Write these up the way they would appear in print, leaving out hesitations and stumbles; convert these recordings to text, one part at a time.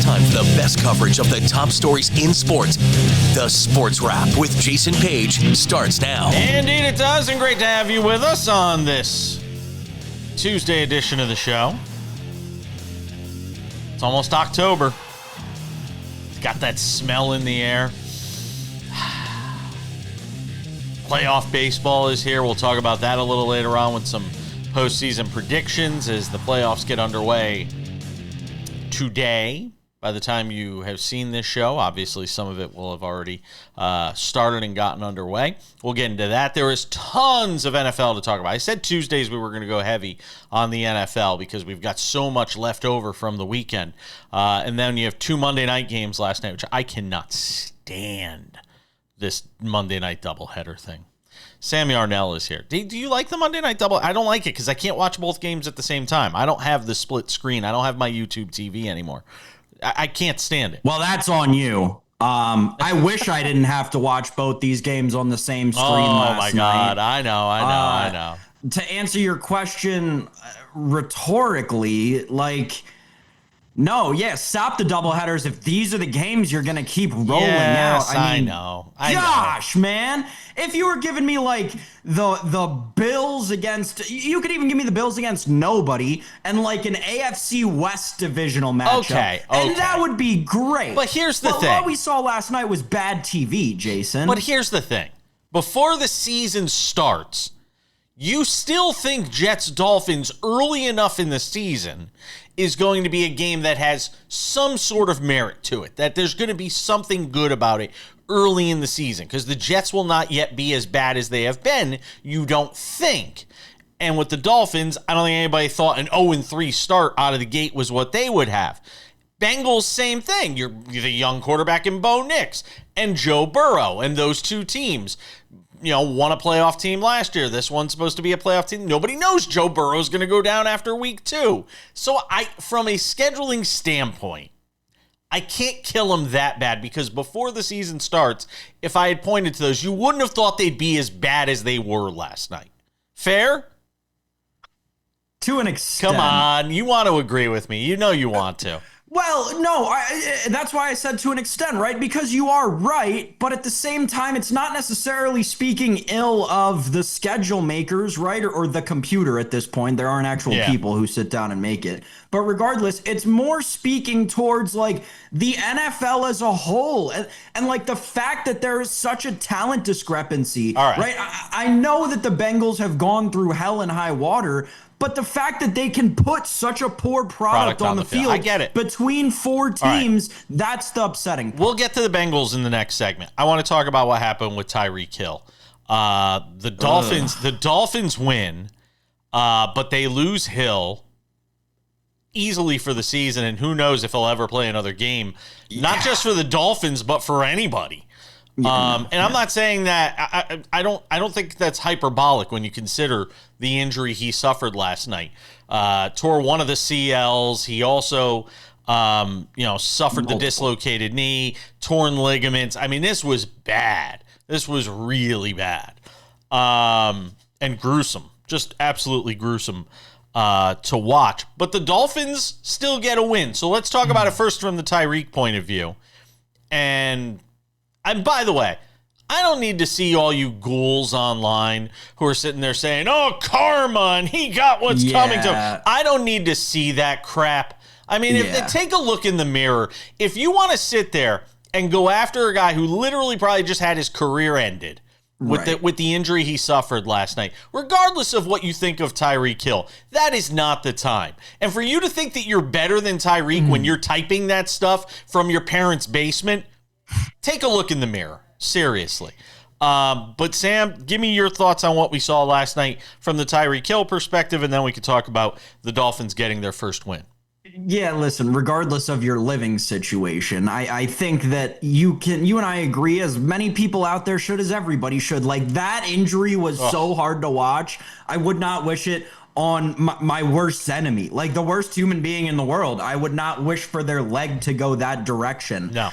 time for the best coverage of the top stories in sports. The Sports Wrap with Jason Page starts now. Indeed it does, and great to have you with us on this Tuesday edition of the show. It's almost October. It's got that smell in the air. Playoff baseball is here. We'll talk about that a little later on with some postseason predictions as the playoffs get underway today. By the time you have seen this show, obviously some of it will have already started and gotten underway. We'll get into that. There is tons of NFL to talk about. I said Tuesdays we were going to go heavy on the NFL because we've got so much left over from the weekend. And then you have two Monday night games last night, which I cannot stand. This Monday night doubleheader thing. Sammy Arnell is here. Do you like the Monday night double? I don't like it because I can't watch both games at the same time. I don't have the split screen. I don't have my YouTube TV anymore. I can't stand it. Well, that's on you. I wish I didn't have to watch both these games on the same screen last night. Oh, my God. I know. To answer your question rhetorically, no, stop the doubleheaders if these are the games you're going to keep rolling out. I know. Gosh, man. If you were giving me the Bills against, you could even give me the Bills against nobody and an AFC West divisional matchup. Okay. And that would be great. But here's the thing. What we saw last night was bad TV, Jason. But here's the thing. Before the season starts, you still think Jets-Dolphins early enough in the season is going to be a game that has some sort of merit to it, that there's going to be something good about it early in the season, because the Jets will not yet be as bad as they have been, you don't think. And with the Dolphins, I don't think anybody thought an 0-3 start out of the gate was what they would have. Bengals, same thing. You're the young quarterback in Bo Nix and Joe Burrow, and those two teams won a playoff team last year. This one's supposed to be a playoff team. Nobody knows Joe Burrow's going to go down after week 2. So from a scheduling standpoint, I can't kill them that bad because before the season starts, if I had pointed to those, you wouldn't have thought they'd be as bad as they were last night. Fair? To an extent. Come on. You want to agree with me. You know you want to. Well, no, that's why I said to an extent, right? Because you are right, but at the same time, it's not necessarily speaking ill of the schedule makers, right? Or the computer at this point. There aren't actual people who sit down and make it. But regardless, it's more speaking towards the NFL as a whole and the fact that there is such a talent discrepancy, right? I know that the Bengals have gone through hell and high water, but the fact that they can put such a poor product on the field I get it. Between four teams, that's the upsetting part. We'll get to the Bengals in the next segment. I want to talk about what happened with Tyreek Hill. The Dolphins win, but they lose Hill easily for the season, and who knows if he'll ever play another game. Not just for the Dolphins, but for anybody. And I'm not saying that I don't think that's hyperbolic when you consider the injury he suffered last night. Tore one of the CLs. He also suffered the dislocated knee, torn ligaments. I mean, this was bad. This was really bad. And gruesome. Just absolutely gruesome to watch. But the Dolphins still get a win. So let's talk about it first from the Tyreek point of view. And by the way, I don't need to see all you ghouls online who are sitting there saying, oh, karma, and he got what's coming to him. I don't need to see that crap. I mean, take a look in the mirror. If you want to sit there and go after a guy who literally probably just had his career ended with the injury he suffered last night, regardless of what you think of Tyreek Hill, that is not the time. And for you to think that you're better than Tyreek when you're typing that stuff from your parents' basement, take a look in the mirror. Seriously. But Sam, give me your thoughts on what we saw last night from the Tyreek Hill perspective, and then we can talk about the Dolphins getting their first win. Yeah, listen, regardless of your living situation, I think that you and I agree, as many people out there should, as everybody should. That injury was so hard to watch. I would not wish it on my worst enemy, the worst human being in the world. I would not wish for their leg to go that direction. No.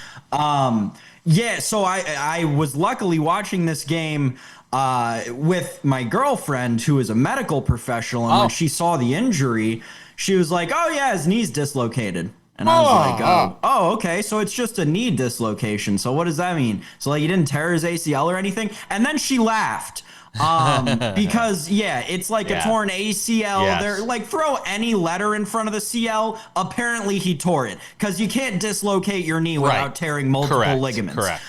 So I was luckily watching this game with my girlfriend, who is a medical professional, and when she saw the injury, she was like, oh yeah, his knee's dislocated. And I was like, okay, so it's just a knee dislocation. So what does that mean? So like, he didn't tear his ACL or anything? And then she laughed. Because it's like a torn ACL. Yes. They're like, throw any letter in front of the CL. Apparently he tore it, because you can't dislocate your knee without tearing multiple ligaments. Correct.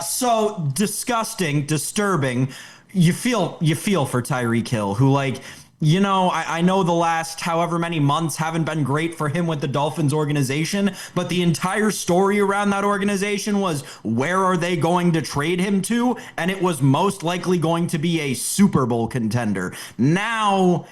So disgusting, disturbing. You feel for Tyreek Hill, who, like, you know, I know the last however many months haven't been great for him with the Dolphins organization, but the entire story around that organization was, where are they going to trade him to? And it was most likely going to be a Super Bowl contender. Now,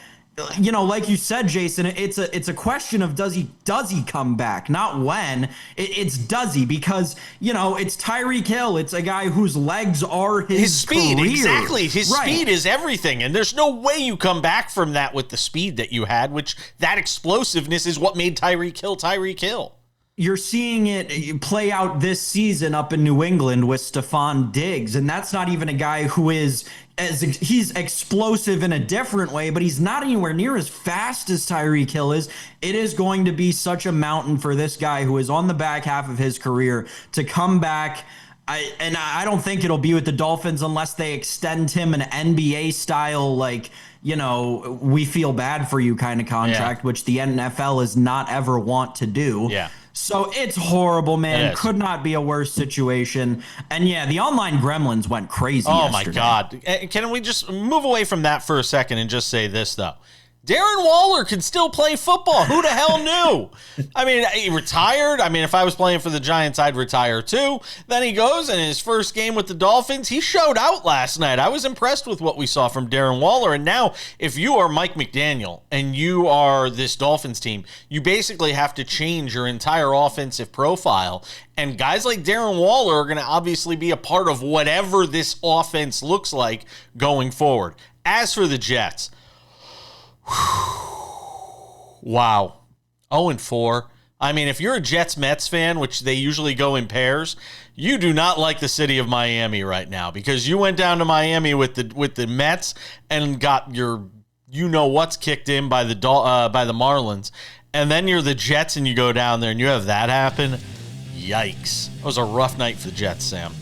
you know, like you said, Jason, it's a question of does he come back, not when. It's does he, because, you know, it's Tyreek Hill. It's a guy whose legs are his speed. career. Exactly. His speed is everything, and there's no way you come back from that with the speed that you had, which that explosiveness is what made Tyreek Hill. You're seeing it play out this season up in New England with Stephon Diggs, and that's not even a guy who is he's explosive in a different way, but he's not anywhere near as fast as Tyreek Hill is. It is going to be such a mountain for this guy who is on the back half of his career to come back. I don't think it'll be with the Dolphins unless they extend him an NBA style, like, you know, we feel bad for you kind of contract, which the NFL is not ever want to do. Yeah. So it's horrible, man. Could not be a worse situation. And the online gremlins went crazy yesterday. My God. Can we just move away from that for a second and just say this, though? Darren Waller can still play football. Who the hell knew? I mean, he retired. I mean, if I was playing for the Giants, I'd retire too. Then he goes, and in his first game with the Dolphins, he showed out last night. I was impressed with what we saw from Darren Waller. And now, if you are Mike McDaniel and you are this Dolphins team, you basically have to change your entire offensive profile. And guys like Darren Waller are going to obviously be a part of whatever this offense looks like going forward. As for the Jets, wow. 0-4. I mean, if you're a Jets-Mets fan, which they usually go in pairs, you do not like the city of Miami right now, because you went down to Miami with the Mets and got your you-know-what's kicked in by the Marlins, and then you're the Jets and you go down there and you have that happen. Yikes. It was a rough night for the Jets, Sam.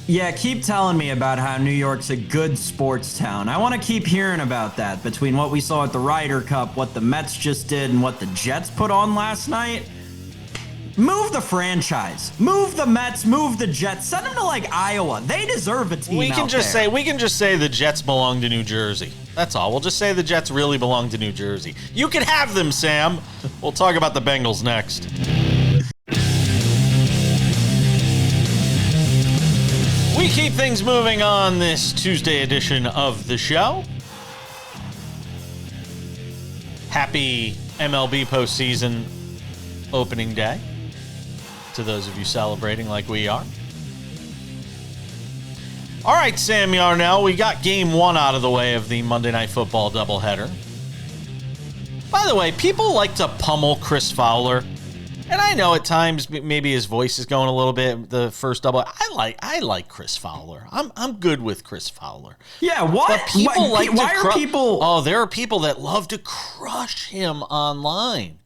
Yeah, keep telling me about how New York's a good sports town. I want to keep hearing about that, between what we saw at the Ryder Cup, what the Mets just did, and what the Jets put on last night. Move the franchise. Move the Mets, move the Jets. Send them to, like, Iowa. They deserve a team we can just say the Jets belong to New Jersey. That's all. We'll just say the Jets really belong to New Jersey. You can have them, Sam. We'll talk about the Bengals next. We keep things moving on this Tuesday edition of the show. Happy MLB Postseason opening day to those of you celebrating like we are. All right, Sam Yarnell, we got game one out of the way of the Monday Night Football doubleheader. By the way, people like to pummel Chris Fowler. And I know at times maybe his voice is going a little bit. The first double, I like Chris Fowler. I'm good with Chris Fowler. Yeah, what? But people why are people? Oh, there are people that love to crush him online,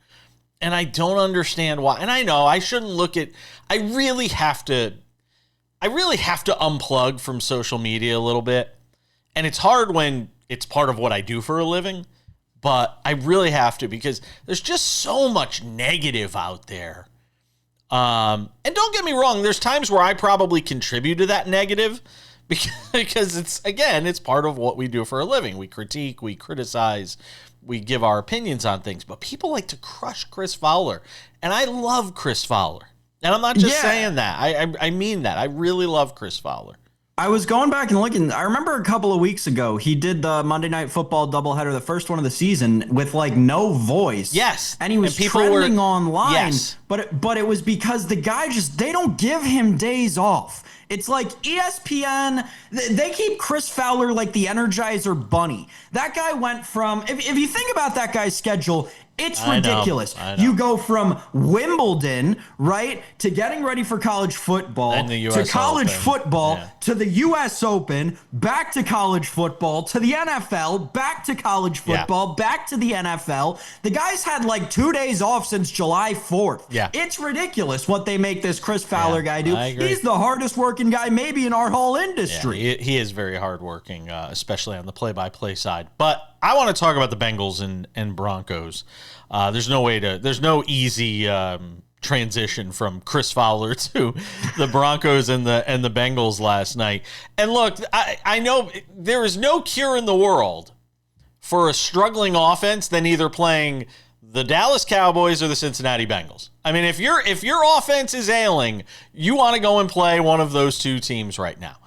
and I don't understand why. And I know I shouldn't look at. I really have to unplug from social media a little bit, and it's hard when it's part of what I do for a living. But I really have to, because there's just so much negative out there. And don't get me wrong, there's times where I probably contribute to that negative because it's part of what we do for a living. We critique, we criticize, we give our opinions on things. But people like to crush Chris Fowler. And I love Chris Fowler. And I'm not just saying that. I mean that. I really love Chris Fowler. I was going back and looking. I remember a couple of weeks ago, he did the Monday Night Football doubleheader, the first one of the season, with like no voice. Yes. And he was trending online. Yes. But it was because the guy they don't give him days off. It's like ESPN, they keep Chris Fowler like the Energizer Bunny. That guy went from, if you think about that guy's schedule, it's ridiculous. I know. You go from Wimbledon, right, to getting ready for college football, to college football, to the U.S. Open, back to college football, to the NFL, back to college football, back to the NFL. The guy's had like 2 days off since July 4th. Yeah. It's ridiculous what they make this Chris Fowler guy do. I agree. He's the hardest working guy maybe in our whole industry. Yeah, he is very hardworking, especially on the play-by-play side. But I want to talk about the Bengals and Broncos. There's no easy transition from Chris Fowler to the Broncos and the Bengals last night. And look, I know there is no cure in the world for a struggling offense than either playing the Dallas Cowboys or the Cincinnati Bengals. I mean, if your offense is ailing, you want to go and play one of those two teams right now,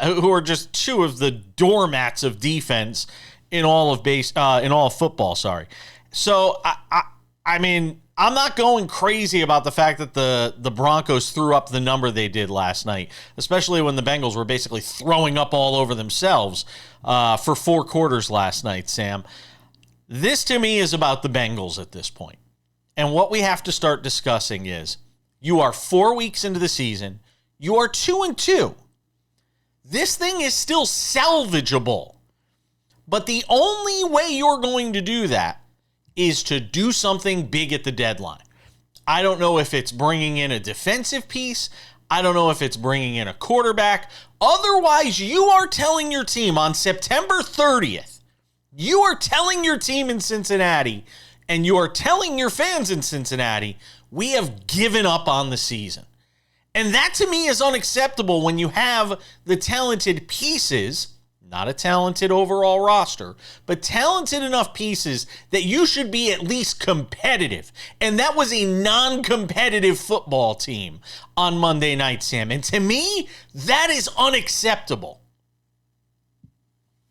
who are just two of the doormats of defense in all of football. Sorry. So I mean, I'm not going crazy about the fact that the Broncos threw up the number they did last night, especially when the Bengals were basically throwing up all over themselves for 4 quarters last night, Sam. This, to me, is about the Bengals at this point. And what we have to start discussing is you are 4 weeks into the season. You are 2-2. This thing is still salvageable. But the only way you're going to do that is to do something big at the deadline. I don't know if it's bringing in a defensive piece. I don't know if it's bringing in a quarterback. Otherwise, you are telling your team on September 30th, you are telling your team in Cincinnati, and you are telling your fans in Cincinnati, we have given up on the season. And that to me is unacceptable when you have the talented pieces, not a talented overall roster, but talented enough pieces that you should be at least competitive. And that was a non-competitive football team on Monday night, Sam. And to me, that is unacceptable.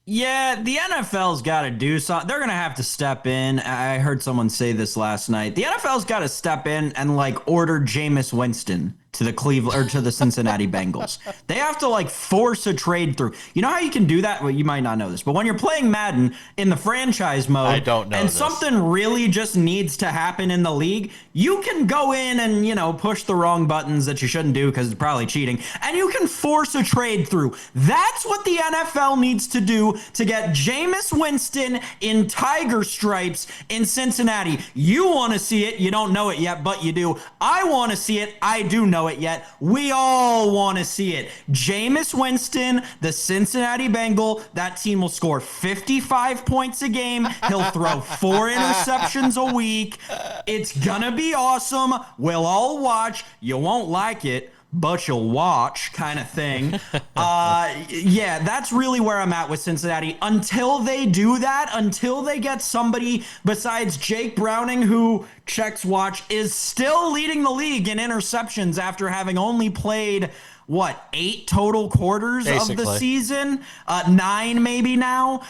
Yeah, the NFL's got to do something. They're going to have to step in. I heard someone say this last night. The NFL's got to step in and order Jameis Winston to the Cleveland or to the Cincinnati Bengals. They have to force a trade through. You know how you can do that? Well, you might not know this, but when you're playing Madden in the franchise mode, I don't know and this. Something really just needs to happen in the league, you can go in and push the wrong buttons that you shouldn't do because it's probably cheating, and you can force a trade through. That's what the NFL needs to do to get Jameis Winston in tiger stripes in Cincinnati. You want to see it. You don't know it yet, but you do. I want to see it. I do know it yet. We all want to see it. Jameis Winston, the Cincinnati Bengal, that team will score 55 points a game. He'll throw 4 interceptions a week. It's gonna be awesome. We'll all watch. You won't like it, but you'll watch, kind of thing. Yeah, that's really where I'm at with Cincinnati. Until they do that, until they get somebody besides Jake Browning, who, checks watch, is still leading the league in interceptions after having only played, 8 total quarters basically of the season? 9 maybe now?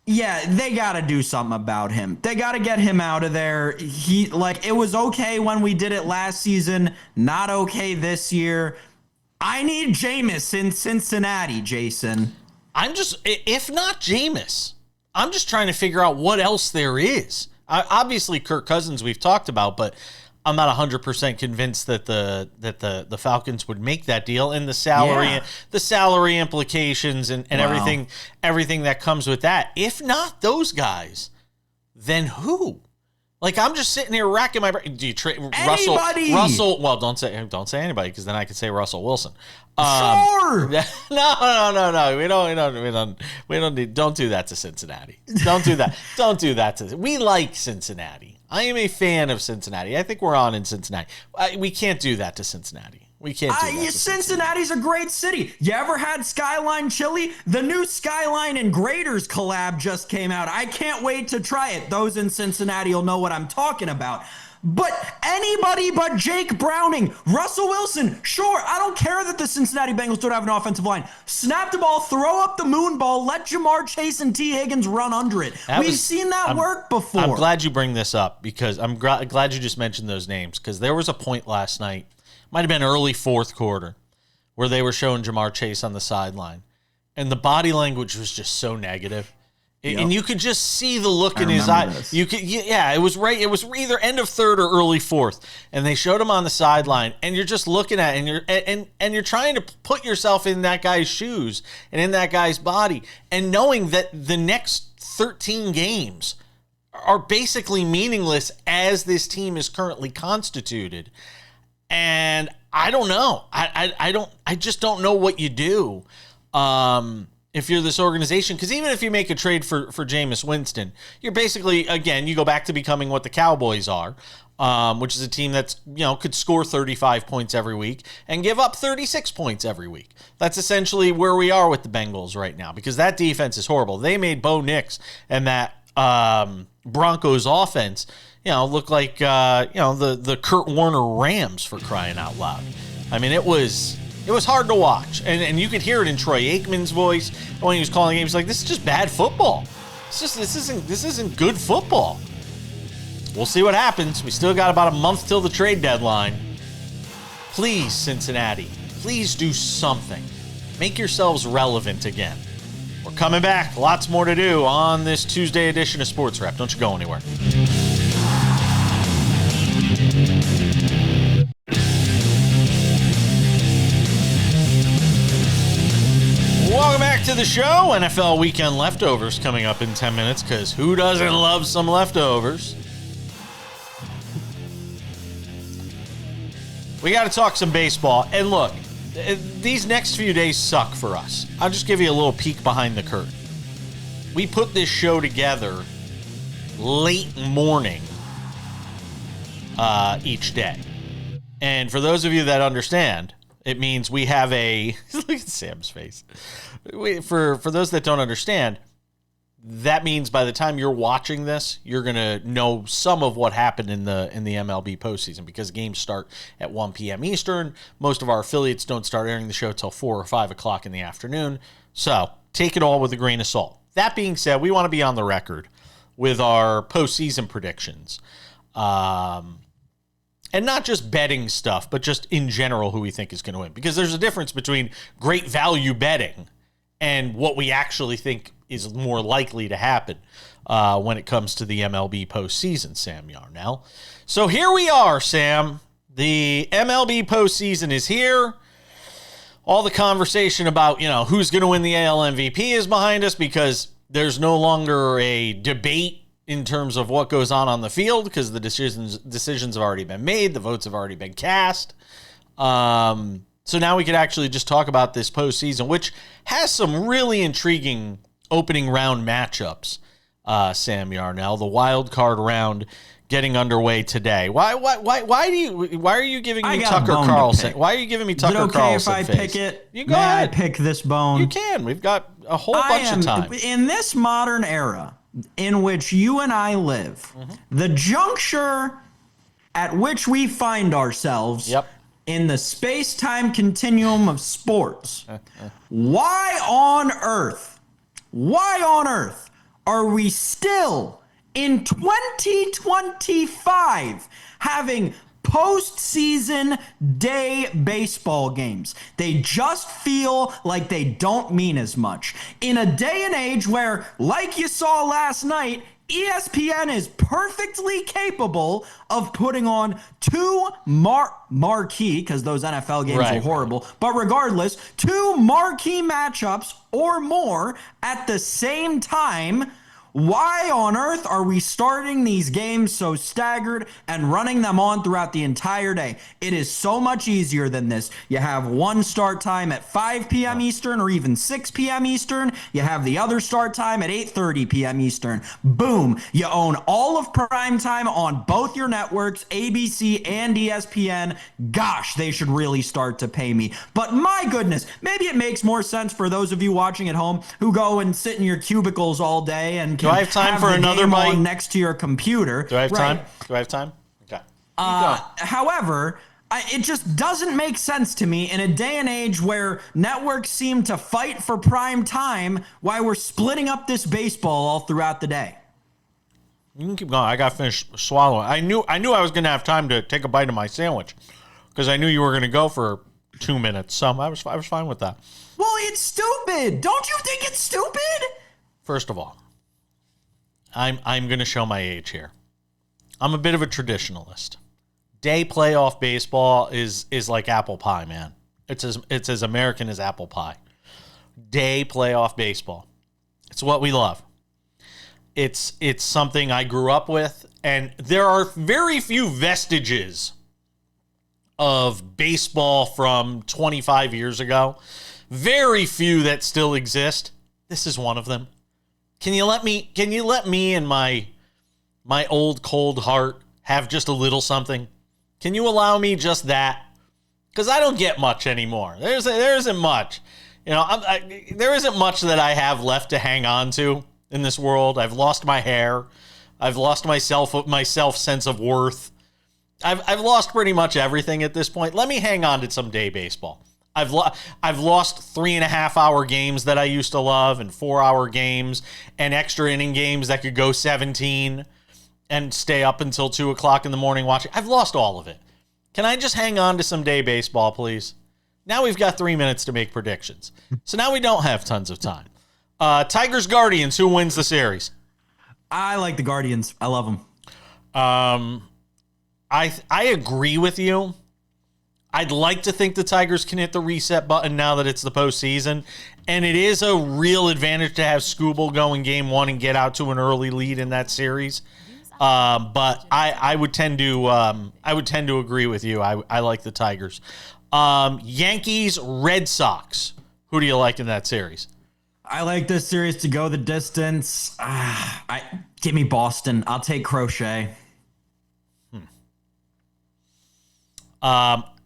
Yeah, they got to do something about him. They got to get him out of there. It was okay when we did it last season, not okay this year. I need Jameis in Cincinnati, Jason. If not Jameis, I'm just trying to figure out what else there is. Obviously, Kirk Cousins we've talked about, but I'm not 100% convinced that the Falcons would make that deal, and the salary implications and wow, everything that comes with that. If not those guys, then who? I'm just sitting here racking my brain. Do you trade Russell? Well, don't say anybody, because then I could say Russell Wilson. Sure. No. We don't need. Don't do that to Cincinnati. Don't do that. Don't do that to. We like Cincinnati. I am a fan of Cincinnati. I think we're on in Cincinnati. We can't do that to Cincinnati. We can't do that. Cincinnati's a great city. You ever had Skyline chili? The new Skyline and Graders collab just came out. I can't wait to try it. Those in Cincinnati will know what I'm talking about. But anybody but Jake Browning, Russell Wilson, sure, I don't care that the Cincinnati Bengals don't have an offensive line. Snap the ball, throw up the moon ball, let Jamar Chase and T. Higgins run under it. We've seen that work before. I'm glad you bring this up, because I'm glad you just mentioned those names, because there was a point last night, might have been early fourth quarter, where they were showing Jamar Chase on the sideline, and the body language was just so negative. Yep. And you could just see the look in his eye. It was right. It was either end of third or early fourth, and they showed him on the sideline. And you're just looking at it, and you're trying to put yourself in that guy's shoes and in that guy's body, and knowing that the next 13 games are basically meaningless as this team is currently constituted. And I don't know. I just don't know what you do if you're this organization. Because even if you make a trade for Jameis Winston, you're basically, again, you go back to becoming what the Cowboys are, which is a team that's, could score 35 points every week and give up 36 points every week. That's essentially where we are with the Bengals right now, because that defense is horrible. They made Bo Nix and that Broncos offense, look like, the Kurt Warner Rams, for crying out loud. I mean, it was hard to watch. And you could hear it in Troy Aikman's voice when he was calling games. Like, this is just bad football. This isn't good football. We'll see what happens. We still got about a month till the trade deadline. Please, Cincinnati, please do something. Make yourselves relevant again. We're coming back. Lots more to do on this Tuesday edition of Sports Wrap. Don't you go anywhere. Welcome back to the show. NFL Weekend Leftovers coming up in 10 minutes, because who doesn't love some leftovers? We got to talk some baseball. And look, these next few days suck for us. I'll just give you a little peek behind the curtain. We put this show together late morning each day. And for those of you that understand, it means we have a... Look at Sam's face. For those that don't understand, that means by the time you're watching this, you're going to know some of what happened in the MLB postseason, because games start at 1 p.m. Eastern. Most of our affiliates don't start airing the show till 4 or 5 o'clock in the afternoon. So take it all with a grain of salt. That being said, we want to be on the record with our postseason predictions. And not just betting stuff, but just in general who we think is going to win. Because there's a difference between great value betting and what we actually think is more likely to happen when it comes to the MLB postseason, Sam Yarnell. So here we are, Sam. The MLB postseason is here. All the conversation about, who's going to win the AL MVP is behind us, because there's no longer a debate in terms of what goes on the field, because the decisions have already been made. The votes have already been cast. So now we could actually just talk about this postseason, which has some really intriguing opening round matchups, Sam Yarnell. The wild card round getting underway today. Why are you giving me Tucker Carlson? Why are you giving me Tucker Carlson? Is it okay if I pick it? You go ahead. I pick this bone? You can. We've got a whole bunch of time. In this modern era in which you and I live, the juncture at which we find ourselves in the space-time continuum of sports, why on earth are we still in 2025 having postseason day baseball games? They just feel like they don't mean as much. In a day and age where, like you saw last night, ESPN is perfectly capable of putting on two marquee, because those NFL games are horrible, but regardless, two marquee matchups or more at the same time. Why on earth are we starting these games so staggered and running them on throughout the entire day? It is so much easier than this. You have one start time at 5 p.m. Eastern or even 6 p.m. Eastern. You have the other start time at 8:30 p.m. Eastern. Boom. You own all of prime time on both your networks, ABC and ESPN. Gosh, they should really start to pay me. But my goodness, maybe it makes more sense for those of you watching at home who go and sit in your cubicles all day and do I have time for another bite next to your computer? Do I have time? Do I have time? Okay. However, it just doesn't make sense to me in a day and age where networks seem to fight for prime time while we're splitting up this baseball all throughout the day. You can keep going. I got to finish swallowing. I knew I was going to have time to take a bite of my sandwich, because I knew you were going to go for 2 minutes. So I was fine with that. Well, it's stupid. Don't you think it's stupid? First of all, I'm going to show my age here. I'm a bit of a traditionalist. Day playoff baseball is like apple pie, man. It's as American as apple pie. Day playoff baseball. It's what we love. It's something I grew up with, and there are very few vestiges of baseball from 25 years ago. Very few that still exist. This is one of them. Can you let me and my old cold heart have just a little something? Can you allow me just that? Because I don't get much anymore. There isn't much. There isn't much that I have left to hang on to in this world. I've lost my hair. I've lost my self sense of worth. I've lost pretty much everything at this point. Let me hang on to some day baseball. I've lost 3.5-hour games that I used to love, and 4-hour games, and extra inning games that could go 17 and stay up until 2 o'clock in the morning watching. I've lost all of it. Can I just hang on to some day baseball, please? Now we've got 3 minutes to make predictions. So now we don't have tons of time. Tigers Guardians, who wins the series? I like the Guardians. I love them. I agree with you. I'd like to think the Tigers can hit the reset button now that it's the postseason. And it is a real advantage to have Skubal go in game one and get out to an early lead in that series. But I would tend to agree with you. I like the Tigers. Yankees, Red Sox. Who do you like in that series? I like this series to go the distance. Give me Boston. I'll take Crochet.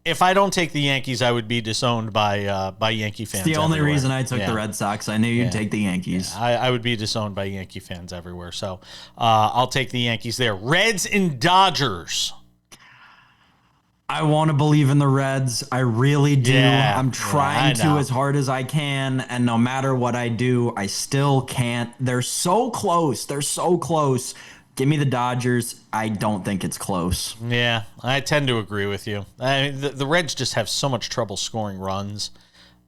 If I don't take the Yankees, I would be disowned by Yankee fans. It's the only everywhere. reason I took the Red Sox. I knew you'd take the Yankees. Yeah, I would be disowned by Yankee fans everywhere. So I'll take the Yankees there. Reds and Dodgers. I want to believe in the Reds. I really do. Yeah, I'm trying to as hard as I can, and no matter what I do, I still can't. They're so close. They're so close. Give me the Dodgers. I don't think it's close. Yeah, I tend to agree with you. I mean, the Reds just have so much trouble scoring runs.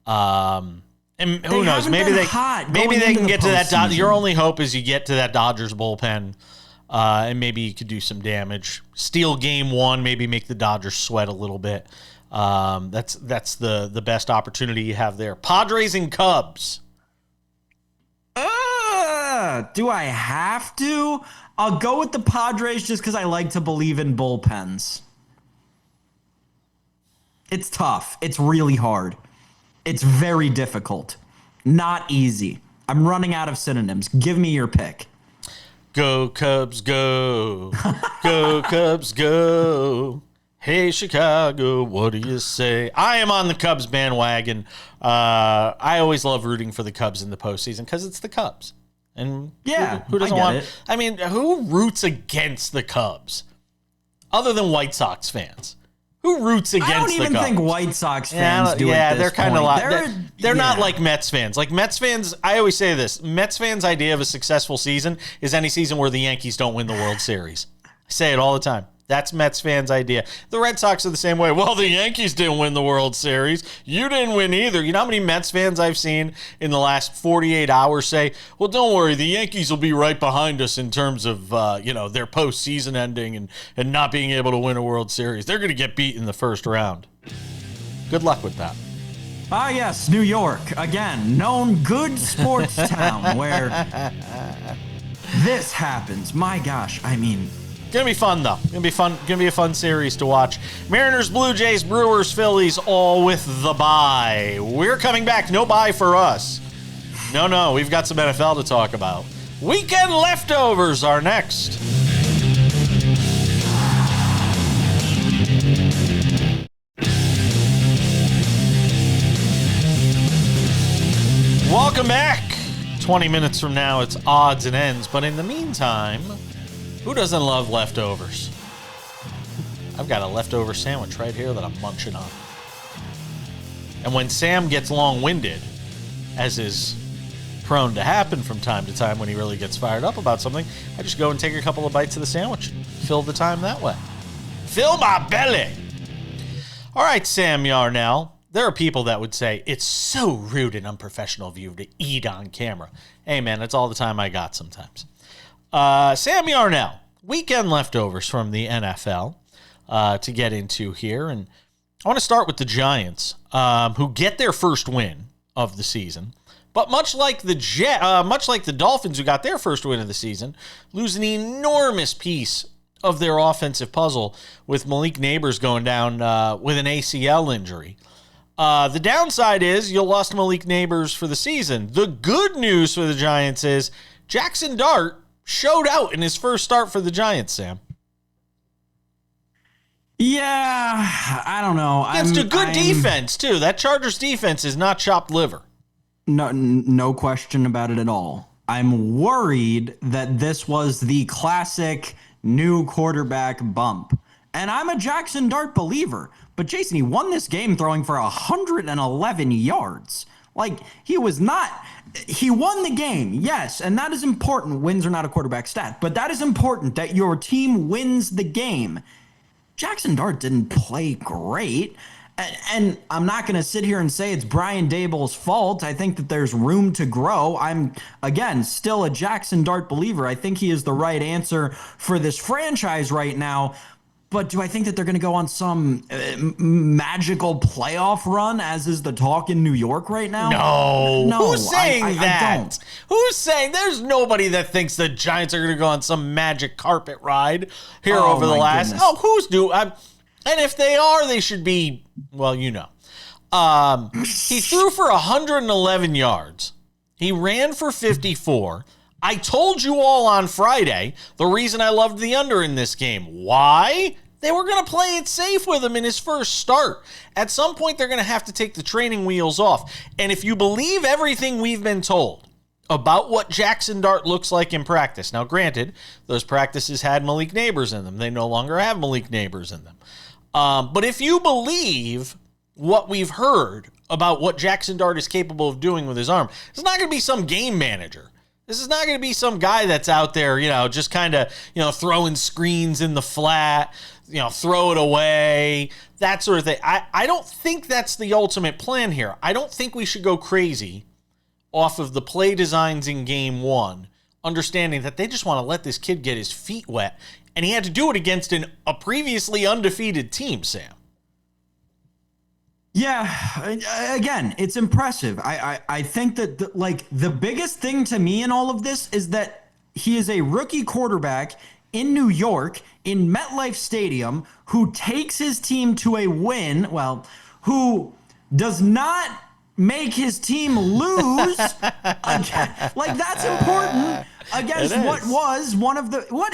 And who knows? Maybe they can get to that. Your only hope is you get to that Dodgers bullpen, and maybe you could do some damage. Steal game one, maybe make the Dodgers sweat a little bit. That's the best opportunity you have there. Padres and Cubs. Do I have to? I'll go with the Padres just because I like to believe in bullpens. It's tough. It's really hard. It's very difficult. Not easy. I'm running out of synonyms. Give me your pick. Go Cubs, go. Go Cubs, go. Hey, Chicago, what do you say? I am on the Cubs bandwagon. I always love rooting for the Cubs in the postseason because it's the Cubs. And who doesn't want it? I mean, who roots against the Cubs other than White Sox fans? Who roots against the Cubs? I don't even think White Sox fans do at this they're kind of like they're not like Mets fans. Like Mets fans, I always say this: Mets fans' idea of a successful season is any season where the Yankees don't win the World Series. I say it all the time. That's Mets fans' idea. The Red Sox are the same way. Well, the Yankees didn't win the World Series. You didn't win either. You know how many Mets fans I've seen in the last 48 hours say, well, don't worry, the Yankees will be right behind us in terms of, their postseason ending and not being able to win a World Series. They're going to get beat in the first round. Good luck with that. Ah, yes, New York. Again, known good sports town where this happens. My gosh, I mean... Gonna be fun though. Gonna be a fun series to watch. Mariners, Blue Jays, Brewers, Phillies, all with the bye. We're coming back. No bye for us. No, we've got some NFL to talk about. Weekend leftovers are next. Welcome back. 20 minutes from now, it's odds and ends. But in the meantime, who doesn't love leftovers? I've got a leftover sandwich right here that I'm munching on. And when Sam gets long-winded, as is prone to happen from time to time when he really gets fired up about something, I just go and take a couple of bites of the sandwich and fill the time that way. Fill my belly! All right, Sam Yarnell. There are people that would say, it's so rude and unprofessional of you to eat on camera. Hey, man, that's all the time I got sometimes. Sam Yarnell, weekend leftovers from the NFL to get into here. And I want to start with the Giants, who get their first win of the season. But much like the Dolphins, who got their first win of the season, lose an enormous piece of their offensive puzzle with Malik Neighbors going down with an ACL injury. The downside is you lost Malik Neighbors for the season. The good news for the Giants is Jackson Dart showed out in his first start for the Giants, Sam. Yeah, I don't know. Against a good defense, too. That Chargers defense is not chopped liver. No question about it at all. I'm worried that this was the classic new quarterback bump. And I'm a Jackson Dart believer. But Jason, he won this game throwing for 111 yards. Like, he won the game, yes, and that is important. Wins are not a quarterback stat, but that is important that your team wins the game. Jackson Dart didn't play great. And I'm not going to sit here and say it's Brian Daboll's fault. I think that there's room to grow. I'm, again, still a Jackson Dart believer. I think he is the right answer for this franchise right now. But do I think that they're going to go on some magical playoff run, as is the talk in New York right now? No. Who's saying that? I don't. Who's saying? There's nobody that thinks the Giants are going to go on some magic carpet ride here over the last. Goodness. Who's doing? And if they are, they should be, well, you know. He threw for 111 yards. He ran for 54. I told you all on Friday the reason I loved the under in this game. Why? They were going to play it safe with him in his first start. At some point, they're going to have to take the training wheels off. And if you believe everything we've been told about what Jackson Dart looks like in practice, now granted, those practices had Malik Neighbors in them. They no longer have Malik Neighbors in them. But if you believe what we've heard about what Jackson Dart is capable of doing with his arm, it's not going to be some game manager. This is not going to be some guy that's out there, just kind of, throwing screens in the flat, throw it away, that sort of thing. I don't think that's the ultimate plan here. I don't think we should go crazy off of the play designs in game one, understanding that they just want to let this kid get his feet wet. And he had to do it against a previously undefeated team, Sam. Yeah, again, it's impressive. I think that the biggest thing to me in all of this is that he is a rookie quarterback in New York in MetLife Stadium who takes his team to a win, who does not make his team lose. That's important against what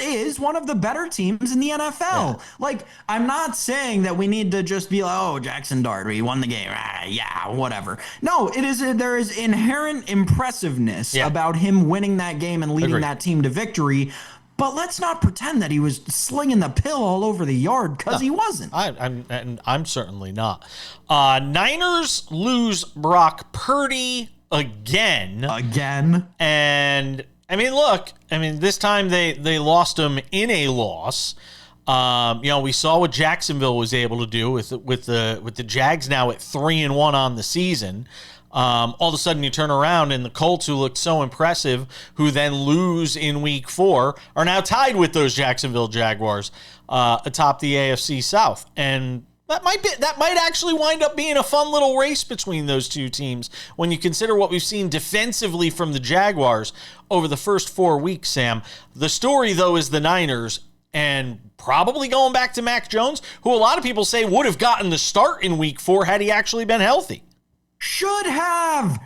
is one of the better teams in the NFL. Yeah. I'm not saying that we need to just be like, oh, Jackson Dart, he won the game. Yeah, whatever. No, there is inherent impressiveness about him winning that game and leading that team to victory. But let's not pretend that he was slinging the pill all over the yard, because he wasn't. I'm certainly not. Niners lose Brock Purdy again. And this time they lost him in a loss. We saw what Jacksonville was able to do with the Jags now at 3-1 on the season. All of a sudden you turn around and the Colts, who looked so impressive, who then lose in week 4, are now tied with those Jacksonville Jaguars atop the AFC South. And that might actually wind up being a fun little race between those two teams when you consider what we've seen defensively from the Jaguars over the first 4 weeks, Sam. The story, though, is the Niners, and probably going back to Mac Jones, who a lot of people say would have gotten the start in week 4 had he actually been healthy. Should have.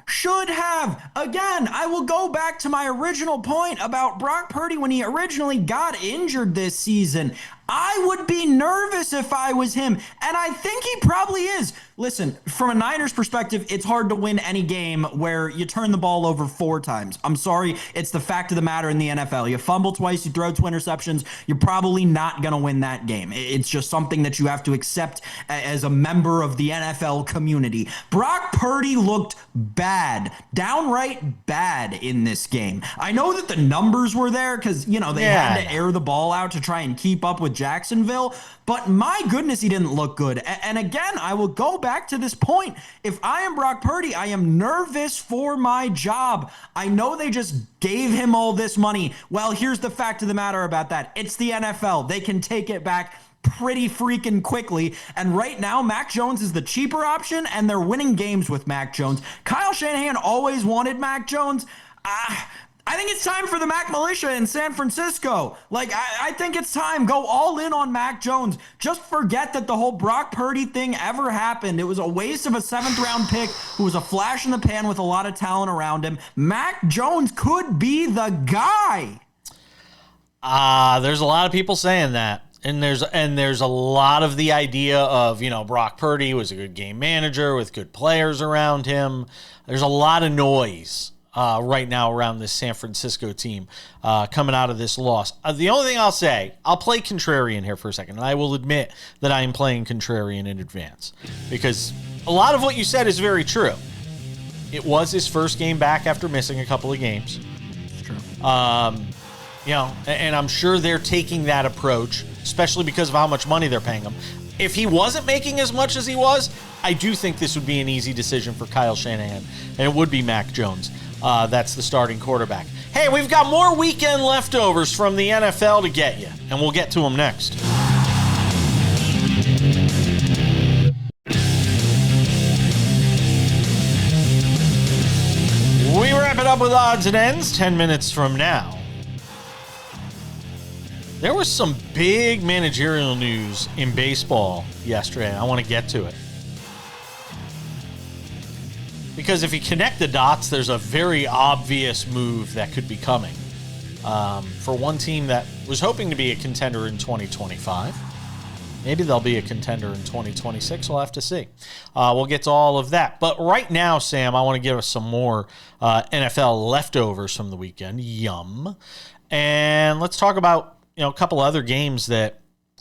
Again, I will go back to my original point about Brock Purdy when he originally got injured this season. I would be nervous if I was him, and I think he probably is. Listen, from a Niners perspective, it's hard to win any game where you turn the ball over 4 times. I'm sorry, it's the fact of the matter in the NFL. You fumble twice, you throw 2 interceptions, you're probably not going to win that game. It's just something that you have to accept as a member of the NFL community. Brock Purdy looked bad, downright bad in this game. I know that the numbers were there because, they had to air the ball out to try and keep up with Jacksonville, but my goodness, he didn't look good. And again, I will go back to this point. If I am Brock Purdy, I am nervous for my job. I know they just gave him all this money. Well, here's the fact of the matter about that. It's the NFL. They can take it back pretty freaking quickly. And right now, Mac Jones is the cheaper option, and they're winning games with Mac Jones. Kyle Shanahan always wanted Mac Jones. I think it's time for the Mac Militia in San Francisco. Like, I think it's time. Go all in on Mac Jones. Just forget that the whole Brock Purdy thing ever happened. It was a waste of a 7th-round pick who was a flash in the pan with a lot of talent around him. Mac Jones could be the guy. There's a lot of people saying that. And there's a lot of the idea of, Brock Purdy was a good game manager with good players around him. There's a lot of noise right now around this San Francisco team coming out of this loss. The only thing I'll say, I'll play contrarian here for a second, and I will admit that I am playing contrarian in advance because a lot of what you said is very true. It was his first game back after missing a couple of games. It's true. And I'm sure they're taking that approach, especially because of how much money they're paying him. If he wasn't making as much as he was, I do think this would be an easy decision for Kyle Shanahan, and it would be Mac Jones. That's the starting quarterback. Hey, we've got more weekend leftovers from the NFL to get you, and we'll get to them next. We wrap it up with odds and ends 10 minutes from now. There was some big managerial news in baseball yesterday, and I want to get to it. Because if you connect the dots, there's a very obvious move that could be coming for one team that was hoping to be a contender in 2025. Maybe they'll be a contender in 2026. We'll have to see. We'll get to all of that. But right now, Sam, I want to give us some more NFL leftovers from the weekend. Yum. And let's talk about a couple other games that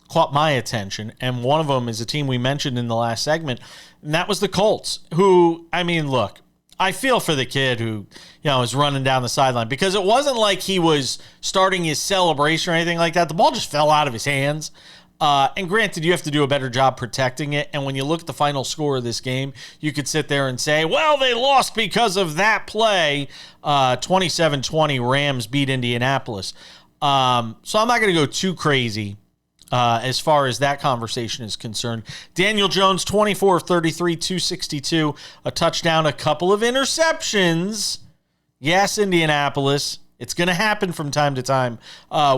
caught my attention, and one of them is a team we mentioned in the last segment, and that was the Colts, who, look, I feel for the kid who, is running down the sideline, because it wasn't like he was starting his celebration or anything like that. The ball just fell out of his hands. And granted, you have to do a better job protecting it, and when you look at the final score of this game, you could sit there and say, well, they lost because of that play. 27-20, Rams beat Indianapolis. So I'm not going to go too crazy as far as that conversation is concerned. Daniel Jones, 24 of 33, 262, a touchdown, a couple of interceptions. Yes, Indianapolis. It's going to happen from time to time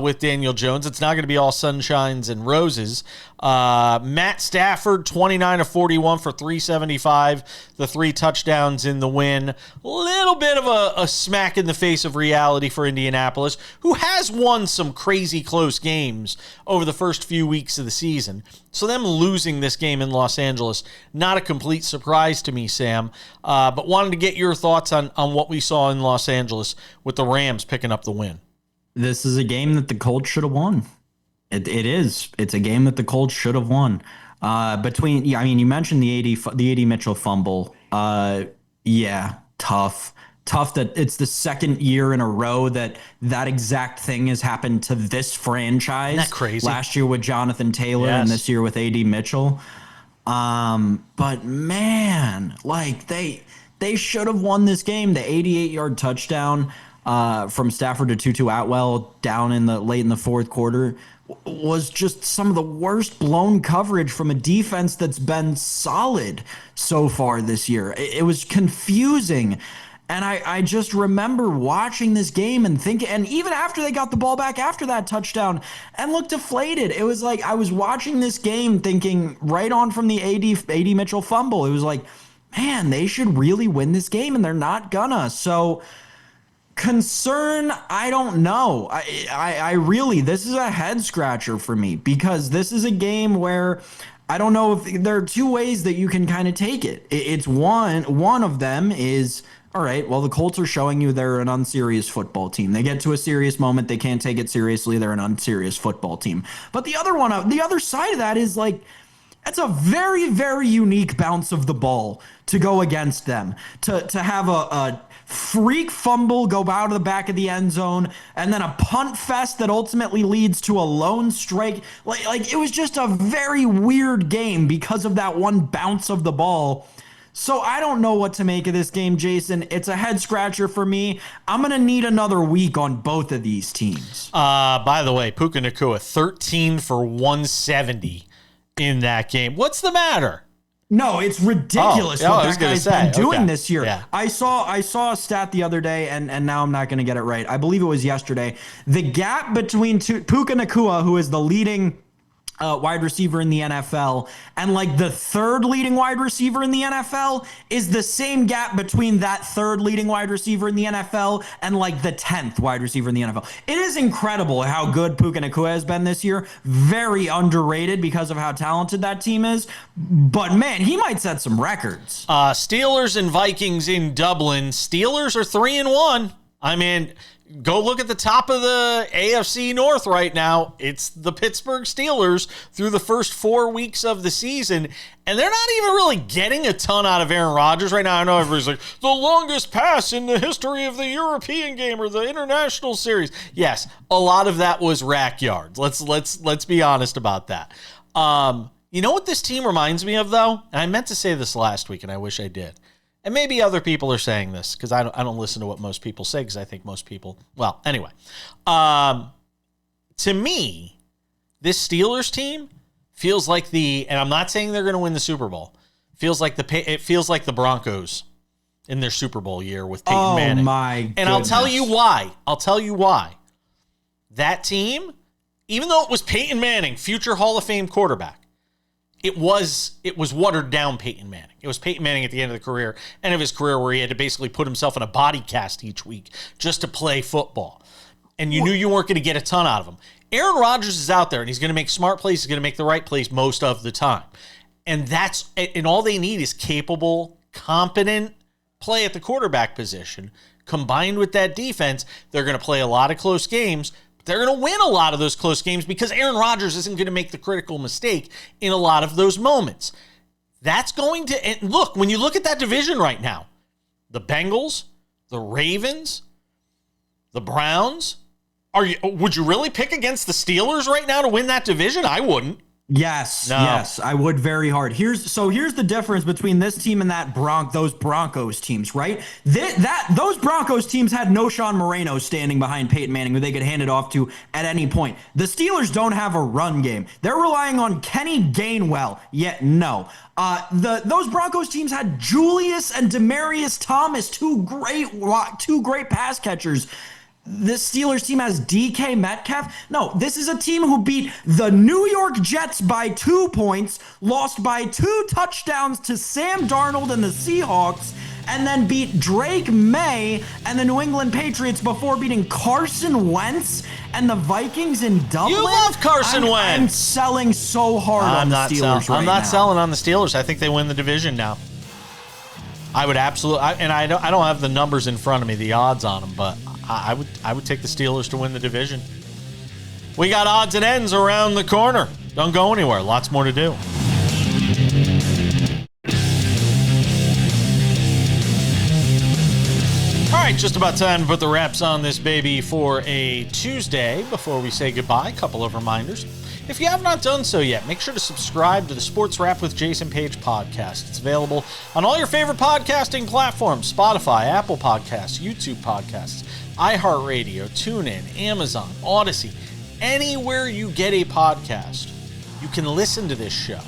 with Daniel Jones. It's not going to be all sunshines and roses. Matt Stafford, 29 of 41 for 375, the 3 touchdowns in the win. A little bit of a smack in the face of reality for Indianapolis, who has won some crazy close games over the first few weeks of the season. So them losing this game in Los Angeles, not a complete surprise to me, Sam. But wanted to get your thoughts on what we saw in Los Angeles with the Rams picking up the win. This is a game that the Colts should have won. It is. It's a game that the Colts should have won. You mentioned the AD Mitchell fumble. Tough that it's the second year in a row that exact thing has happened to this franchise. Isn't that crazy? Last year with Jonathan Taylor, yes, and this year with AD Mitchell. But man, like they should have won this game. The 88-yard touchdown from Stafford to Tutu Atwell down late in the fourth quarter was just some of the worst blown coverage from a defense that's been solid so far this year. It was confusing. And I just remember watching this game and thinking, and even after they got the ball back after that touchdown and looked deflated, it was like I was watching this game thinking right on from the AD Mitchell fumble. It was like, man, they should really win this game, and they're not gonna. So concern, I don't know. I really, this is a head scratcher for me, because this is a game where I don't know if there are two ways that you can kind of take it. It's one of them is, all right, well, the Colts are showing you they're an unserious football team. They get to a serious moment, they can't take it seriously, they're an unserious football team. But the other side of that is like, it's a very, very unique bounce of the ball to go against them. To have a freak fumble go out of the back of the end zone, and then a punt fest that ultimately leads to a lone strike. Like it was just a very weird game because of that one bounce of the ball. So I don't know what to make of this game, Jason. It's a head scratcher for me. I'm going to need another week on both of these teams. By the way, Puka Nacua, 13 for 170 in that game. What's the matter? No, it's ridiculous what that guy's been doing this year. Yeah. I saw a stat the other day, and now I'm not going to get it right. I believe it was yesterday. The gap between Puka Nacua, who is the leading wide receiver in the NFL, and like the third leading wide receiver in the NFL is the same gap between that third leading wide receiver in the NFL and like the 10th wide receiver in the NFL. It is incredible how good Puka Nacua has been this year. Very underrated because of how talented that team is. But man, he might set some records. Steelers and Vikings in Dublin. Steelers are 3-1. I mean, go look at the top of the AFC North right now. It's the Pittsburgh Steelers through the first 4 weeks of the season, and they're not even really getting a ton out of Aaron Rodgers right now. I know everybody's like, the longest pass in the history of the European game or the international series. Yes, a lot of that was rack yards. Let's be honest about that. You know what this team reminds me of, though? And I meant to say this last week, and I wish I did. And maybe other people are saying this because I don't listen to what most people say because I think most people, well, anyway. To me, this Steelers team feels like and I'm not saying they're going to win the Super Bowl. It feels like the Broncos in their Super Bowl year with Peyton Manning. Oh my goodness. And I'll tell you why. That team, even though it was Peyton Manning, future Hall of Fame quarterback, it was watered down Peyton Manning. It was Peyton Manning at the end of his career where he had to basically put himself in a body cast each week just to play football. And you knew you weren't going to get a ton out of him. Aaron Rodgers is out there and he's going to make smart plays. He's going to make the right plays most of the time. And all they need is capable, competent play at the quarterback position. Combined with that defense, they're going to play a lot of close games. They're going to win a lot of those close games because Aaron Rodgers isn't going to make the critical mistake in a lot of those moments. That's going to, and look, when you look at that division right now, the Bengals, the Ravens, the Browns, would you really pick against the Steelers right now to win that division? I wouldn't. Yes, I would very hard. Here's the difference between this team and those Broncos teams, right? Those Broncos teams had no Sean Moreno standing behind Peyton Manning who they could hand it off to at any point. The Steelers don't have a run game. They're relying on Kenny Gainwell. Yet no. Those Broncos teams had Julius and Demaryius Thomas, two great pass catchers. This Steelers team has DK Metcalf. No, this is a team who beat the New York Jets by 2 points, lost by 2 touchdowns to Sam Darnold and the Seahawks, and then beat Drake May and the New England Patriots before beating Carson Wentz and the Vikings in Dublin. You love Carson Wentz. I'm selling so hard on the Steelers right now. I'm not selling on the Steelers. I think they win the division now. I would absolutely, and I don't have the numbers in front of me, the odds on them, but I would take the Steelers to win the division. We got odds and ends around the corner. Don't go anywhere. Lots more to do. All right, just about time to put the wraps on this baby for a Tuesday. Before we say goodbye, a couple of reminders. If you have not done so yet, make sure to subscribe to the Sports Wrap with Jason Page podcast. It's available on all your favorite podcasting platforms: Spotify, Apple Podcasts, YouTube Podcasts, iHeartRadio, TuneIn, Amazon, Odyssey. Anywhere you get a podcast, you can listen to this show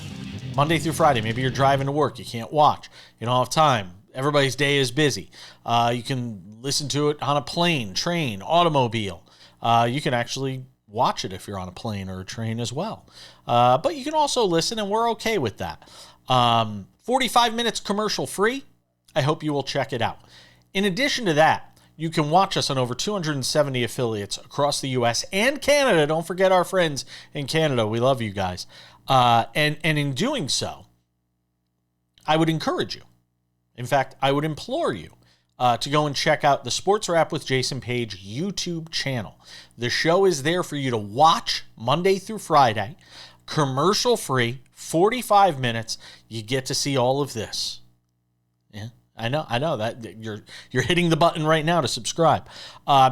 Monday through Friday. Maybe you're driving to work, you can't watch, you don't have time. Everybody's day is busy. You can listen to it on a plane, train, automobile. You can actually watch it if you're on a plane or a train as well. But you can also listen, and we're okay with that. 45 minutes commercial free. I hope you will check it out. In addition to that, you can watch us on over 270 affiliates across the U.S. and Canada. Don't forget our friends in Canada. We love you guys. And in doing so, I would encourage you. In fact, I would implore you to go and check out the Sports Wrap with Jason Page YouTube channel. The show is there for you to watch Monday through Friday, commercial free, 45 minutes. You get to see all of this. Yeah, I know that you're hitting the button right now to subscribe.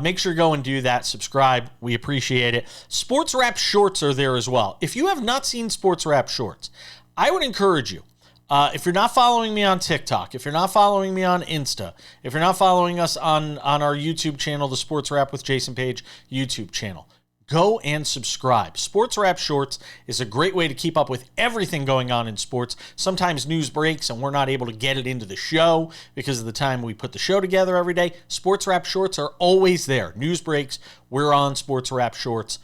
Make sure to go and do that. Subscribe. We appreciate it. Sports Wrap shorts are there as well. If you have not seen Sports Wrap shorts, I would encourage you. If you're not following me on TikTok, if you're not following me on Insta, if you're not following us on our YouTube channel, the Sports Wrap with Jason Page YouTube channel, go and subscribe. Sports Wrap Shorts is a great way to keep up with everything going on in sports. Sometimes news breaks and we're not able to get it into the show because of the time we put the show together every day. Sports Wrap Shorts are always there. News breaks, we're on Sports Wrap Shorts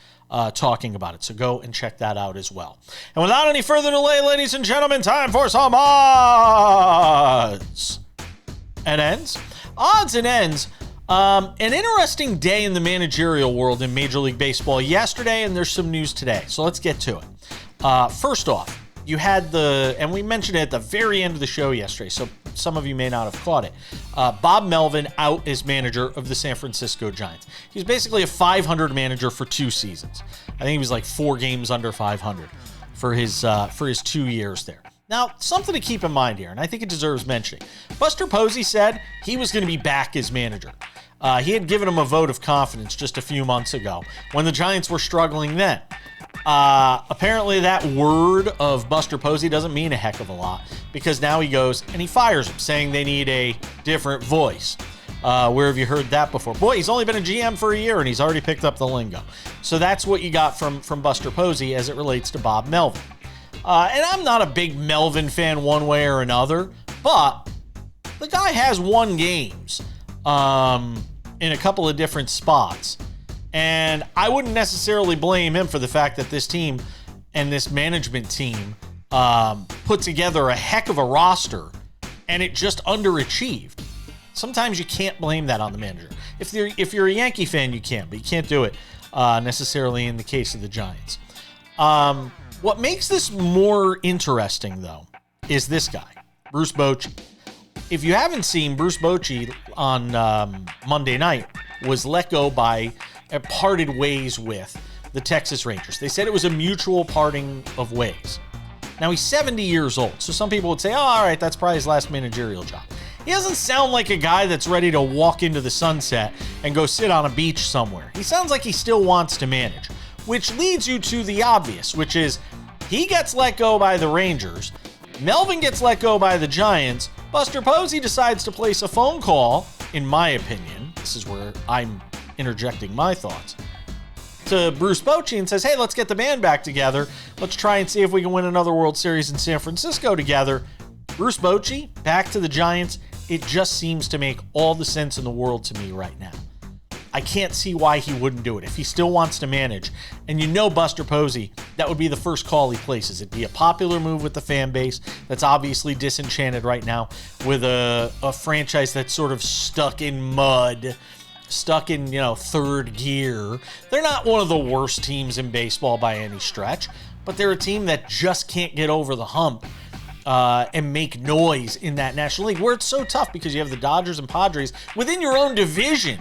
talking about it. So go and check that out as well. And without any further delay, ladies and gentlemen, time for some odds and ends. Odds and ends. An interesting day in the managerial world in Major League Baseball yesterday, and there's some news today. So let's get to it. First off, you had and we mentioned it at the very end of the show yesterday, so some of you may not have caught it. Bob Melvin out as manager of the San Francisco Giants. He's basically a 500 manager for 2 seasons. I think he was like 4 games under 500 for his 2 years there. Now, something to keep in mind here, and I think it deserves mentioning. Buster Posey said he was going to be back as manager. He had given him a vote of confidence just a few months ago when the Giants were struggling then. Apparently that word of Buster Posey doesn't mean a heck of a lot because now he goes and he fires him, saying they need a different voice. Where have you heard that before? Boy, he's only been a GM for a year and he's already picked up the lingo. So that's what you got from Buster Posey as it relates to Bob Melvin. And I'm not a big Melvin fan one way or another, but the guy has won games in a couple of different spots. And I wouldn't necessarily blame him for the fact that this team and this management team put together a heck of a roster and it just underachieved. Sometimes you can't blame that on the manager. If you're a Yankee fan, you can, but you can't do it necessarily in the case of the Giants. What makes this more interesting, though, is this guy, Bruce Bochy. If you haven't seen, Bruce Bochy on Monday night was let go parted ways with the Texas Rangers. They said it was a mutual parting of ways. Now, he's 70 years old, so some people would say, oh, all right, that's probably his last managerial job. He doesn't sound like a guy that's ready to walk into the sunset and go sit on a beach somewhere. He sounds like he still wants to manage, which leads you to the obvious, which is he gets let go by the Rangers. Melvin gets let go by the Giants. Buster Posey decides to place a phone call, in my opinion. This is where I'm interjecting my thoughts. To Bruce Bochy and says, hey, let's get the band back together. Let's try and see if we can win another World Series in San Francisco together. Bruce Bochy, back to the Giants. It just seems to make all the sense in the world to me right now. I can't see why he wouldn't do it if he still wants to manage. And you know Buster Posey, that would be the first call he places. It'd be a popular move with the fan base that's obviously disenchanted right now with a franchise that's sort of stuck in mud, stuck in, third gear. They're not one of the worst teams in baseball by any stretch, but they're a team that just can't get over the hump and make noise in that National League where it's so tough because you have the Dodgers and Padres within your own division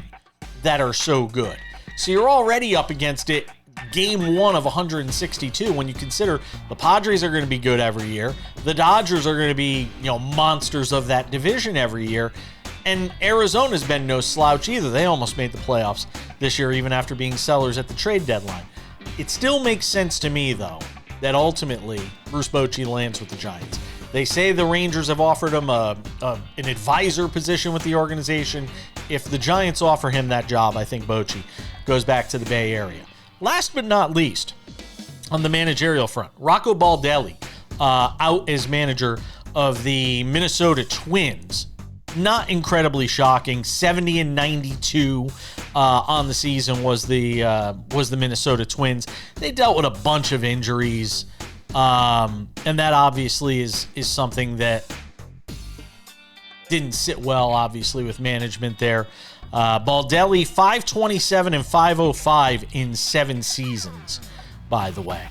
that are so good. So you're already up against it game 1 of 162 when you consider the Padres are going to be good every year. The Dodgers are going to be, monsters of that division every year. And Arizona's been no slouch either. They almost made the playoffs this year even after being sellers at the trade deadline. It still makes sense to me, though, that ultimately Bruce Bochy lands with the Giants. They say the Rangers have offered him an advisor position with the organization. If the Giants offer him that job, I think Bochy goes back to the Bay Area. Last but not least, on the managerial front, Rocco Baldelli out as manager of the Minnesota Twins. Not incredibly shocking. 70-92 on the season was the Minnesota Twins. They dealt with a bunch of injuries, and that obviously is something that didn't sit well, obviously, with management there. Baldelli, 527 and 505 in 7 seasons, by the way.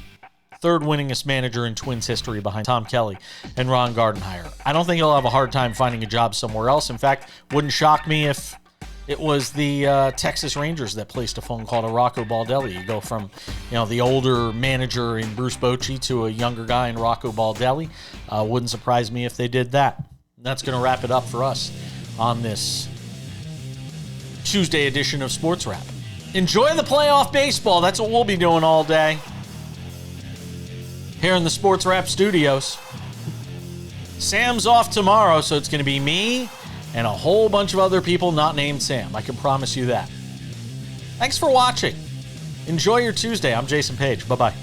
Third winningest manager in Twins history behind Tom Kelly and Ron Gardenhire. I don't think he'll have a hard time finding a job somewhere else. In fact, wouldn't shock me if it was the Texas Rangers that placed a phone call to Rocco Baldelli. You go from, the older manager in Bruce Bochy to a younger guy in Rocco Baldelli. Wouldn't surprise me if they did that. That's going to wrap it up for us on this Tuesday edition of Sports Wrap. Enjoy the playoff baseball. That's what we'll be doing all day here in the Sports Wrap studios. Sam's off tomorrow, so it's going to be me and a whole bunch of other people not named Sam. I can promise you that. Thanks for watching. Enjoy your Tuesday. I'm Jason Page. Bye-bye.